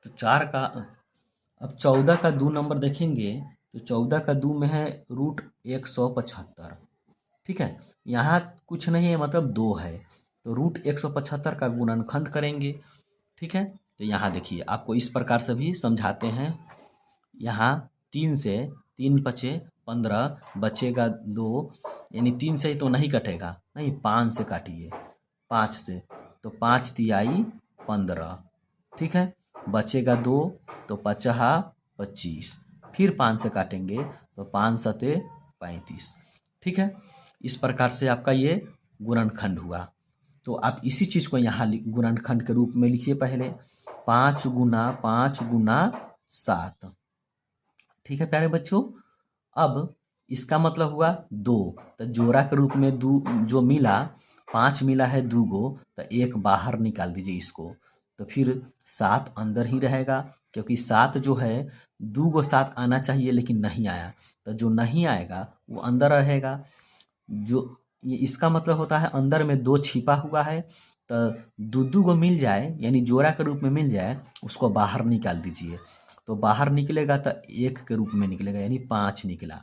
तो 4 का, अब 14 का 2 नंबर देखेंगे, तो 14 का 2 में है √175। ठीक है, यहाँ कुछ नहीं है, मतलब 2 है, तो √175 का गुणनखंड करेंगे। ठीक है, तो यहाँ देखिए आपको इस प्रकार से भी समझाते हैं। यहाँ 3 से 3 पचे 15, बचेगा 2, यानी 3 से तो नहीं कटेगा, नहीं 5 से काटिए, 5 से, तो 5 तियाई 15। ठीक है, बचेगा 2, तो 5 25, फिर 5 से काटेंगे तो 5 सते 35। ठीक है, इस प्रकार से आपका ये गुणनखंड हुआ। तो आप इसी चीज़ को यहाँ गुणनखंड के रूप में लिखिए पहले, 5 × 5 × 7। ठीक है प्यारे बच्चों, अब इसका मतलब हुआ 2, तो जोड़ा के रूप में 2 जो मिला, 5 मिला है 2 गो, तो 1 बाहर निकाल दीजिए इसको, तो फिर 7 अंदर ही रहेगा, क्योंकि 7 जो है 2 गो 7 आना चाहिए लेकिन नहीं आया, तो जो नहीं आएगा वो अंदर रहेगा। जो ये इसका मतलब होता है अंदर में 2 छिपा हुआ है, तो 2 गो मिल जाए, यानी जोड़ा के रूप में मिल जाए, उसको बाहर निकाल दीजिए, तो बाहर निकलेगा तो 1 के रूप में निकलेगा, यानी 5 निकला।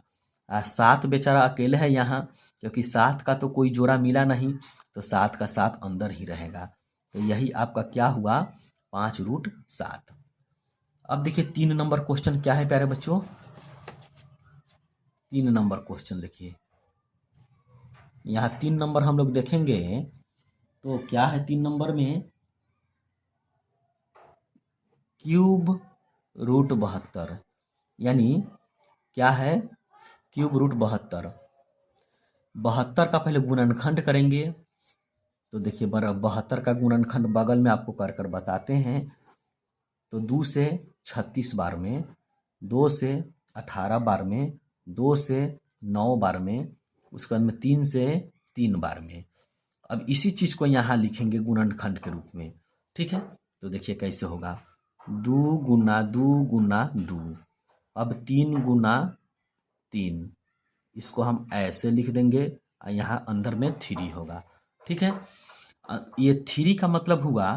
7 बेचारा अकेले है यहाँ, क्योंकि 7 का तो कोई जोड़ा मिला नहीं, तो 7 का 7 अंदर ही रहेगा। तो यही आपका क्या हुआ, 5√7। अब देखिए 3 नंबर क्वेश्चन क्या है प्यारे बच्चों। 3 नंबर क्वेश्चन देखिए, यहाँ 3 नंबर हम लोग देखेंगे, तो क्या है 3 नंबर में, क्यूब √72, यानी क्या है, क्यूब √72। 72 का पहले गुणनखंड करेंगे, तो देखिए 72 का गुणनखंड बगल में आपको कर कर बताते हैं। तो 2 से 36 बार में, 2 से 18 बार में, 2 से 9 बार में, उसके बाद में 3 से 3 बार में। अब इसी चीज़ को यहाँ लिखेंगे गुणनखंड के रूप में। ठीक है, तो देखिए कैसे होगा, 2 × 2 × 2, अब 3 × 3, इसको हम ऐसे लिख देंगे, और यहाँ अंदर में 3 होगा। ठीक है, ये 3 का मतलब हुआ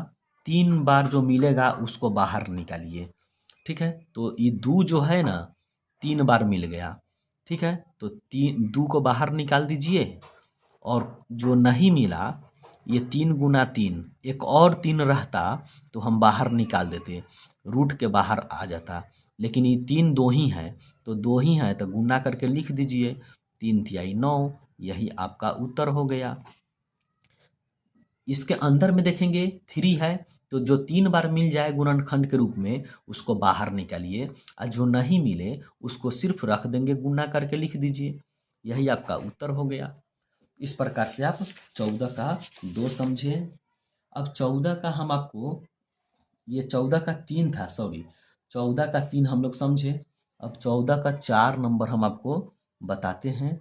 3 बार जो मिलेगा उसको बाहर निकालिए। ठीक है, तो ये 2 जो है ना 3 बार मिल गया। ठीक है, तो 2 को बाहर निकाल दीजिए, और जो नहीं मिला, ये 3 × 3, एक और 3 रहता तो हम बाहर निकाल देते, रूट के बाहर आ जाता, लेकिन ये 3 2 ही हैं, तो 2 ही हैं तो गुना करके लिख दीजिए, 3 तियाई 9, यही आपका उत्तर हो गया। इसके अंदर में देखेंगे 3 है, तो जो 3 बार मिल जाए गुणनखंड के रूप में उसको बाहर निकालिए, और जो नहीं मिले उसको सिर्फ रख देंगे, गुना करके लिख दीजिए, यही आपका उत्तर हो गया। इस प्रकार से आप 14 का 2 समझे। अब 14 का हम आपको ये 14 का 3 था, सॉरी 14 का 3 हम लोग समझे। अब 14 का 4 नंबर हम आपको बताते हैं।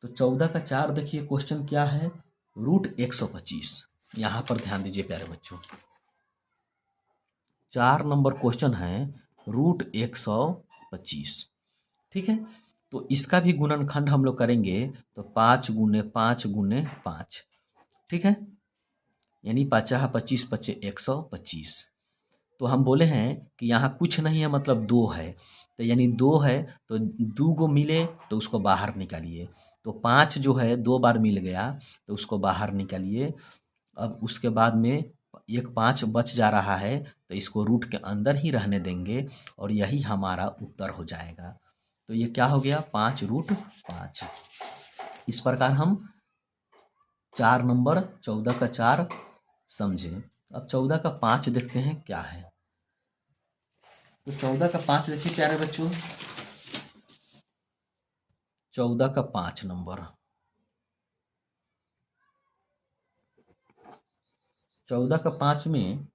तो 14 का 4 देखिए क्वेश्चन क्या है, √125। यहाँ पर ध्यान दीजिए प्यारे बच्चों, 4 नंबर क्वेश्चन है √125। ठीक है, तो इसका भी गुणनखंड हम लोग करेंगे तो 5 गुने 5 गुने 5। ठीक है, यानी 5 25 25 125। तो हम बोले हैं कि यहाँ कुछ नहीं है, मतलब 2 है, तो यानी 2 है तो 2 गो मिले तो उसको बाहर निकालिए। तो 5 जो है 2 बार मिल गया तो उसको बाहर निकालिए। अब उसके बाद में एक 5 बच जा रहा है तो इसको रूट के अंदर ही रहने देंगे और यही हमारा उत्तर हो जाएगा। तो ये क्या हो गया, 5√5। इस प्रकार हम 4 नंबर 14 का 4 समझे। अब 14 का 5 देखते हैं क्या है। तो 14 का 5 देखिए प्यारे बच्चों, 14 का 5 नंबर, 14 का 5 में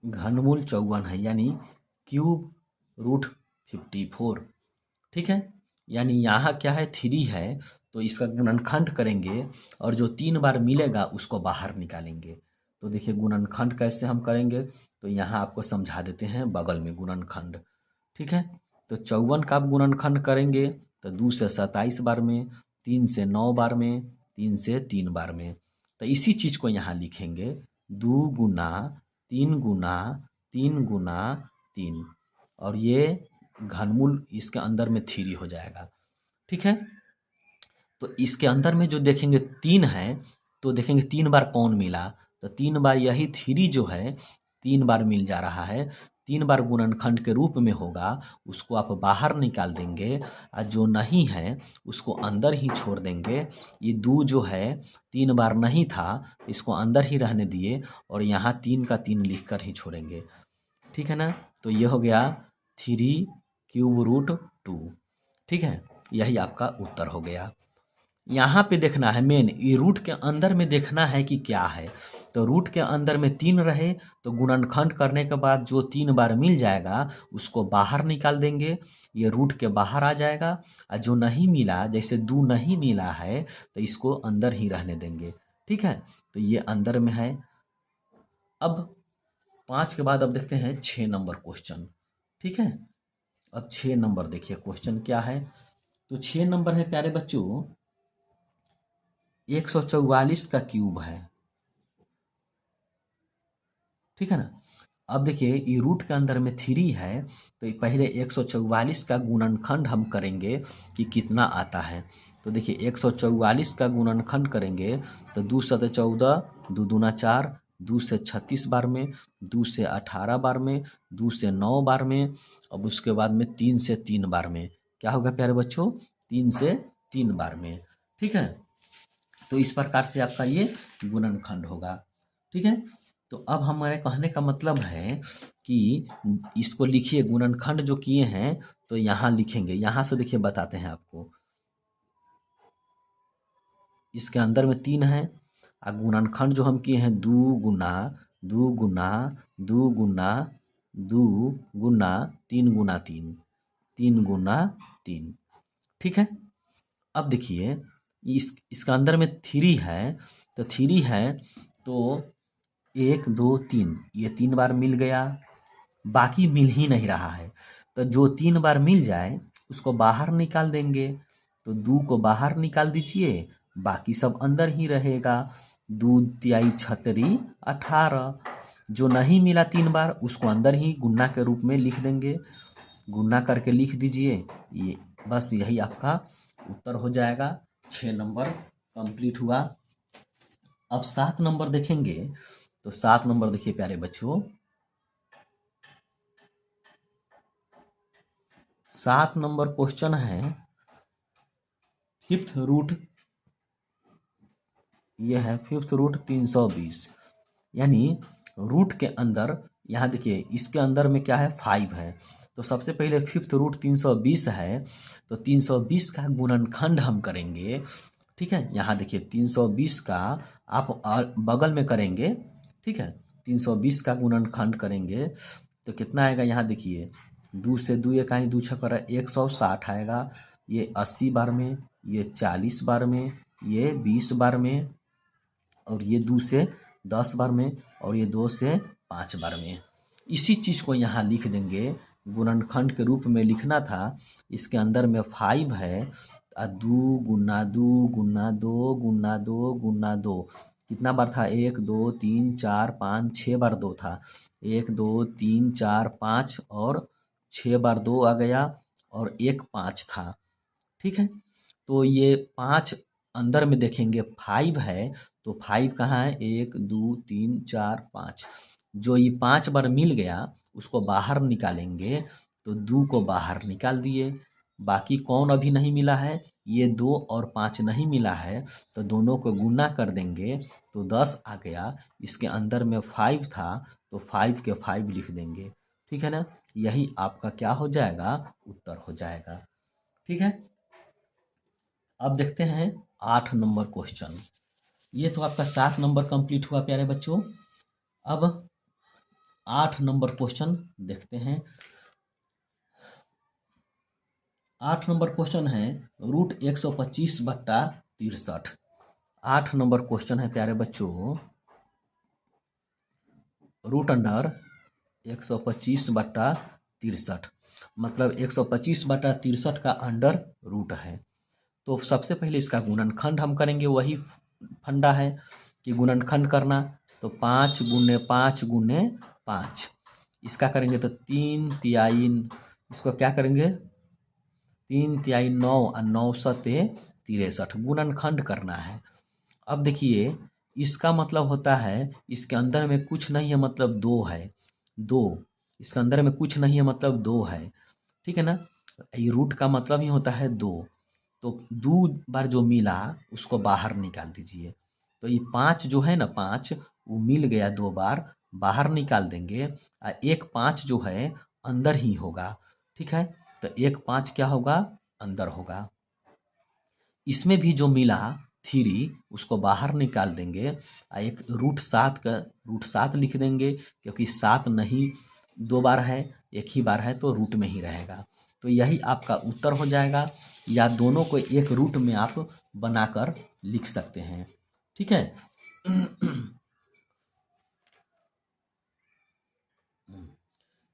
घनमूल 54 है, यानी √54। ठीक है, यानी यहाँ क्या है, 3 है तो इसका गुणनखंड करेंगे और जो 3 बार मिलेगा उसको बाहर निकालेंगे। तो देखिए गुणनखंड कैसे हम करेंगे, तो यहाँ आपको समझा देते हैं बगल में गुणनखंड। ठीक है, तो 54 का आप गुणनखंड करेंगे तो 2 से 27 बार में, 3 से 9 बार में, 3 से 3 बार में। तो इसी चीज़ को यहाँ लिखेंगे 2 गुना 3 गुना 3 गुना 3, और ये घनमूल इसके अंदर में 3 हो जाएगा। ठीक है, तो इसके अंदर में जो देखेंगे 3 है तो देखेंगे 3 बार कौन मिला, तो 3 बार यही 3 जो है 3 बार मिल जा रहा है। 3 बार गुणनखंड के रूप में होगा, उसको आप बाहर निकाल देंगे और जो नहीं है उसको अंदर ही छोड़ देंगे। ये 2 जो है 3 बार नहीं था, इसको अंदर ही रहने दिए और यहाँ 3 का 3 लिख कर ही छोड़ेंगे। ठीक है ना, तो ये हो गया 3√2। ठीक है, यही आपका उत्तर हो गया। यहाँ पे देखना है मेन, ये रूट के अंदर में देखना है कि क्या है। तो रूट के अंदर में 3 रहे तो गुणनखंड करने के बाद जो 3 बार मिल जाएगा उसको बाहर निकाल देंगे, ये रूट के बाहर आ जाएगा। और जो नहीं मिला, जैसे 2 नहीं मिला है तो इसको अंदर ही रहने देंगे। ठीक है, तो ये अंदर में है। अब 5 के बाद अब देखते हैं 6 नंबर क्वेश्चन। ठीक है, अब 6 नंबर देखिए क्वेश्चन क्या है। तो 6 नंबर है प्यारे बच्चों 144 का क्यूब है। ठीक है ना, अब देखिए ये रूट के अंदर में 3 है तो ये पहले 144 का गुणनखंड हम करेंगे कि कितना आता है। तो देखिए 144 का गुणनखंड करेंगे तो 2 सत 14, 2 दूना 4, 2 से 36 बार में, 2 से 18 बार में, 2 से 9 बार में, अब उसके बाद में 3 से 3 बार में। क्या होगा प्यारे बच्चों, 3 से 3 बार में। ठीक है, तो इस प्रकार से आपका ये गुणनखंड होगा। ठीक है, तो अब हमारे कहने का मतलब है कि इसको लिखिए, गुणनखंड जो किए हैं तो यहाँ लिखेंगे। यहाँ से देखिए बताते हैं आपको, इसके अंदर में 3 है और गुणनखंड जो हम किए हैं 2 गुना 2 गुना 2 गुना 2 गुना 3 गुना 3, 3 गुना 3। ठीक है, अब देखिए इसका अंदर में 3 है तो 3 है तो 1 2 3, ये 3 बार मिल गया, बाकी मिल ही नहीं रहा है। तो जो 3 बार मिल जाए उसको बाहर निकाल देंगे। तो 2 को बाहर निकाल दीजिए, बाकी सब अंदर ही रहेगा। 2 तिहाई 36 18। जो नहीं मिला 3 बार उसको अंदर ही गुणा के रूप में लिख देंगे, गुणा करके लिख दीजिए। ये बस यही आपका उत्तर हो जाएगा। 6 नंबर कंप्लीट हुआ। अब 7 नंबर देखेंगे तो 7 नंबर देखिए प्यारे बच्चों, 7 नंबर क्वेश्चन है 5th रूट, ये है 5th रूट 320। यानी रूट के अंदर यहाँ देखिए इसके अंदर में क्या है 5 है, तो सबसे पहले 5th रूट 320 है तो 320 का गुणनखंड हम करेंगे। ठीक है। यहाँ देखिए 320 का आप बगल में करेंगे, ठीक है, 320 का गुणनखंड करेंगे तो कितना आएगा, यहाँ देखिए 2 से 2 इकाई 2 छक्कर 160 आएगा, ये 80 बार में, ये 40 बार में, ये 20 बार में, और ये 2 से 10 बार में, और ये 2 से 5 बार में। इसी चीज़ को यहाँ लिख देंगे, गुणनखंड के रूप में लिखना था। इसके अंदर में 5 है, 2 गुना 2 गुना 2 गुना 2 गुना 2 कितना बार था, 1 2 3 4 5 6 बार 2 था, 1 2 3 4 5 और 6 बार 2 आ गया, और 1 5 था, ठीक है। तो ये 5 अंदर में देखेंगे 5 है, तो 5 कहाँ है, 1 2 3 4 5, जो ये 5 बार मिल गया उसको बाहर निकालेंगे, तो 2 को बाहर निकाल दिए। बाकी कौन अभी नहीं मिला है, ये 2 और 5 नहीं मिला है, तो दोनों को गुना कर देंगे तो 10 आ गया। इसके अंदर में 5 था तो 5 के 5 लिख देंगे, ठीक है ना। यही आपका क्या हो जाएगा, उत्तर हो जाएगा, ठीक है। अब देखते हैं 8 नंबर क्वेश्चन। ये तो आपका 7 नंबर कंप्लीट हुआ प्यारे बच्चों। अब 8 नंबर क्वेश्चन देखते हैं। 8 नंबर क्वेश्चन है रूट 125/63। 8 नंबर क्वेश्चन है प्यारे बच्चों, रूट अंडर 125/63, मतलब 125/63 का अंडर रूट है। तो सबसे पहले इसका गुणनखंड हम करेंगे, वही फंडा है कि गुणनखंड करना। तो 5 गुने 5 गुने 5, इसका करेंगे तो 3 तिहाई, इसको क्या करेंगे 3 तिहाई 9 और 9 सते 63, गुणनखंड करना है। अब देखिए इसका मतलब होता है इसके अंदर में कुछ नहीं है, मतलब 2 है, 2 इसके अंदर में कुछ नहीं है, मतलब 2 है, ठीक है ना। ये रूट का मतलब ही होता है 2, तो 2 बार जो मिला उसको बाहर निकाल दीजिए। तो ये 5 जो है ना, 5 वो मिल गया 2 बार, बाहर निकाल देंगे, और 1 5 जो है अंदर ही होगा, ठीक है। तो 1 5 क्या होगा, अंदर होगा। इसमें भी जो मिला 3 उसको बाहर निकाल देंगे, और एक √7 का √7 लिख देंगे, क्योंकि 7 नहीं 2 बार है, एक ही बार है, तो रूट में ही रहेगा। तो यही आपका उत्तर हो जाएगा, या दोनों को एक रूट में आप बनाकर लिख सकते हैं, ठीक है।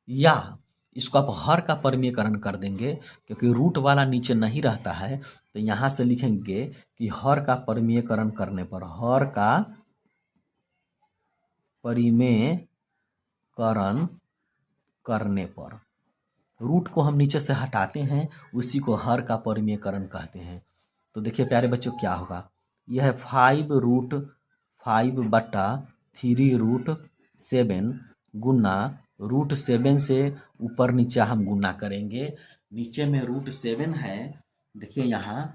या इसको आप हर का परिमेयकरण कर देंगे, क्योंकि रूट वाला नीचे नहीं रहता है, तो यहाँ से लिखेंगे कि हर का परिमेयकरण करने पर, हर का परिमेयकरण करने पर, रूट को हम नीचे से हटाते हैं, उसी को हर का परिमेयकरण कहते हैं। तो देखिए प्यारे बच्चों क्या होगा, यह है 5√5/3√7 गुना √7 से ऊपर नीचे हम गुना करेंगे। नीचे में √7 है, देखिए यहाँ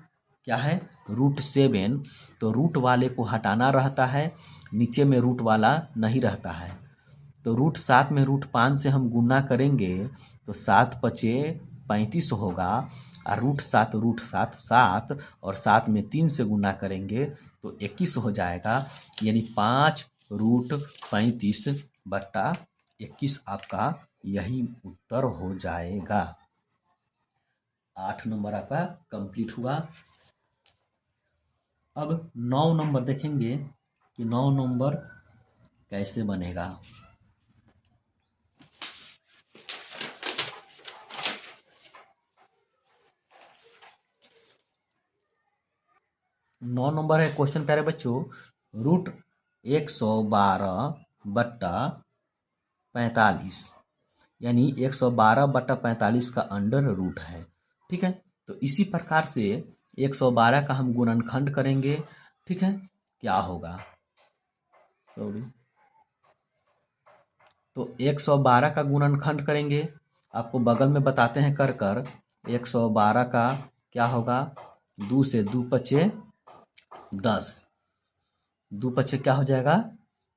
क्या है, √7, तो रूट वाले को हटाना रहता है, नीचे में रूट वाला नहीं रहता है। तो √7 में √5 से हम गुना करेंगे तो 7 पचे 35 होगा, और √7 7 और 7 में 3 से गुना करेंगे तो 21 हो जाएगा, यानी 5√35/21 आपका यही उत्तर हो जाएगा। 8 नंबर आपका कंप्लीट हुआ। अब 9 नंबर देखेंगे कि 9 नंबर कैसे बनेगा। 9 नंबर है क्वेश्चन प्यारे बच्चों, रूट 112/45, यानी 112/45 का अंडर रूट है, ठीक है। तो इसी प्रकार से 112 का हम गुणनखंड करेंगे, ठीक है। क्या होगा, सॉरी, तो 112 का गुणनखंड करेंगे, आपको बगल में बताते हैं कर कर। 112 का क्या होगा, 2 से 2 पचे 10, 2 पचे क्या हो जाएगा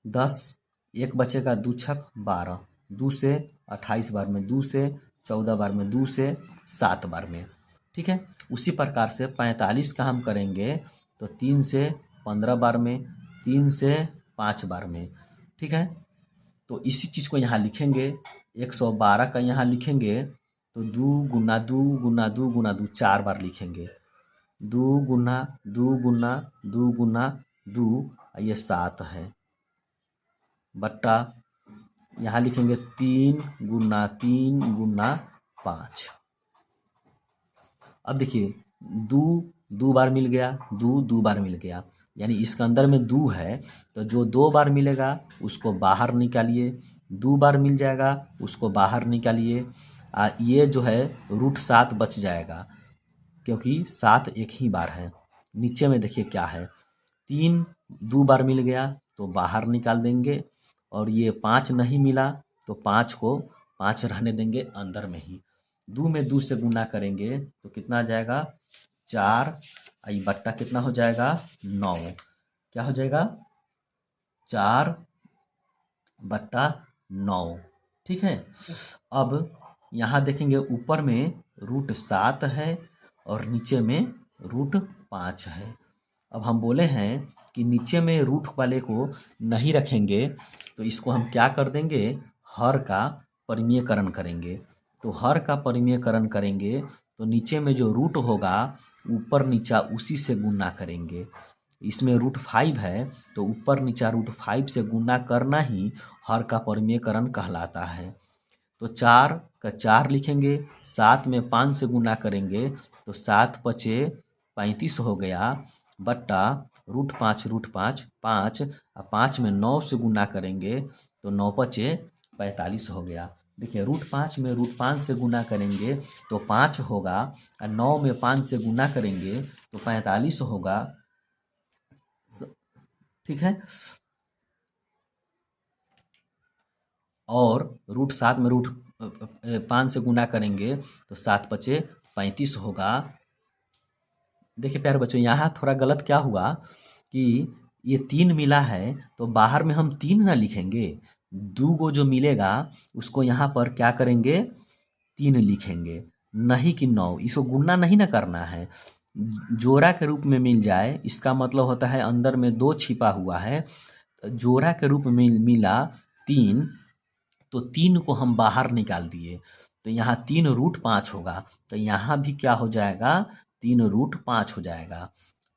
10, 1 बचेगा 2 छक 12, 2 से 28 बार में, 2 से 14 बार में, 2 से 7 बार में, ठीक है। उसी प्रकार से 45 का हम करेंगे तो 3 से 15 बार में, 3 से 5 बार में। ठीक है, तो इसी चीज़ को यहाँ लिखेंगे, 112 का यहाँ लिखेंगे तो 2 गुना 2 गुना 2 गुना 2 4 बार लिखेंगे। 2 गुना 2 गुना 2 गुना 2, ये 7 है, बट्टा यहाँ लिखेंगे 3 गुना 3 गुना 5। अब देखिए 2 2 बार मिल गया, 2 2 बार मिल गया, यानी इसके अंदर में 2 है तो जो 2 बार मिलेगा उसको बाहर निकालिए, 2 बार मिल जाएगा उसको बाहर निकालिए। ये जो है √7 बच जाएगा क्योंकि 7 एक ही बार है। नीचे में देखिए क्या है, 3 2 बार मिल गया तो बाहर निकाल देंगे, और ये 5 नहीं मिला तो 5 को 5 रहने देंगे अंदर में ही। 2 में 2 से गुना करेंगे तो कितना आ जाएगा 4, आई बट्टा कितना हो जाएगा 9। क्या हो जाएगा 4 बट्टा 9। ठीक है, अब यहाँ देखेंगे ऊपर में √7 है और नीचे में √5 है। अब हम बोले हैं कि नीचे में रूट वाले को नहीं रखेंगे तो इसको हम क्या कर देंगे, हर का परिमेयकरण करेंगे। तो हर का परिमेयकरण करेंगे तो नीचे में जो रूट होगा ऊपर नीचा उसी से गुना करेंगे। इसमें √5 है तो ऊपर नीचा √5 से गुना करना ही हर का परिमेयकरण कहलाता है। तो 4 का 4 लिखेंगे, 7 में 5 से गुना करेंगे तो 7 पचे 35 हो गया, बट्टा √5 √5 5, और 5 में 9 से गुना करेंगे तो 9 पचे 45 हो गया। देखिए √5 में √5 से गुना करेंगे तो 5 होगा, और 9 में 5 से गुना करेंगे तो 45 होगा। ठीक है, और √7 में √5 से गुना करेंगे तो 7 पचे 35 होगा। देखिए प्यारे बच्चों, यहाँ थोड़ा गलत क्या हुआ कि ये 3 मिला है तो बाहर में हम 3 ना लिखेंगे, 2 गो जो मिलेगा उसको यहाँ पर क्या करेंगे 3 लिखेंगे, नहीं कि 9। इसको गुना नहीं ना करना है, जोड़ा के रूप में मिल जाए इसका मतलब होता है अंदर में 2 छिपा हुआ है। जोड़ा के रूप में मिला 3 तो 3 को हम बाहर निकाल दिए तो यहाँ 3 √5 होगा, तो यहाँ भी क्या हो जाएगा 3 √5 हो जाएगा।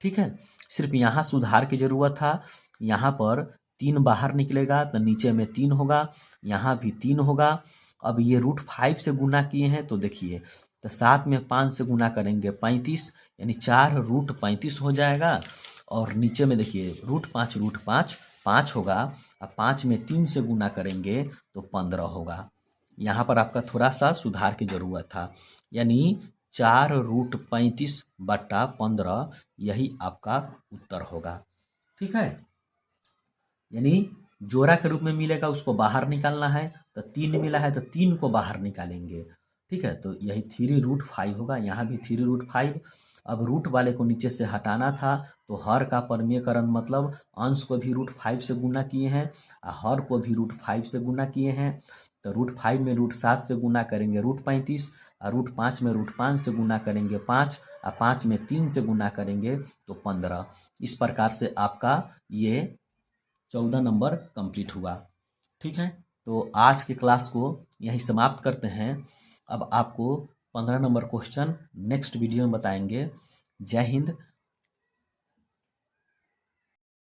ठीक है, सिर्फ यहाँ सुधार की ज़रूरत था, यहाँ पर 3 बाहर निकलेगा तो नीचे में 3 होगा, यहाँ भी 3 होगा। अब ये √5 से गुना किए हैं तो देखिए, तो 7 में 5 से गुना करेंगे 35, यानी 4 √35 हो जाएगा। और नीचे में देखिए √5 √5 5 होगा, अब 5 में 3 से गुना करेंगे तो 15 होगा। यहाँ पर आपका थोड़ा सा सुधार की ज़रूरत था, यानी 4 √35 बट्टा 15 यही आपका उत्तर होगा। ठीक है, यानी जोड़ा के रूप में मिलेगा उसको बाहर निकालना है, तो 3 मिला है तो 3 को बाहर निकालेंगे। ठीक है, तो यही 3 √5 होगा, यहाँ भी 3 √5। अब रूट वाले को नीचे से हटाना था तो हर का परिमेयकरण मतलब अंश को भी √5 से गुना किए हैं और हर को भी √5 से गुना किए हैं। तो √5 में √7 से गुना करेंगे √35, और √5 में √5 से गुना करेंगे 5, और 5 में 3 से गुना करेंगे तो 15। इस प्रकार से आपका ये 14 नंबर कंप्लीट हुआ। ठीक है, तो आज के क्लास को यहीं समाप्त करते हैं। अब आपको 15 नंबर क्वेश्चन नेक्स्ट वीडियो में बताएंगे। जय हिंद,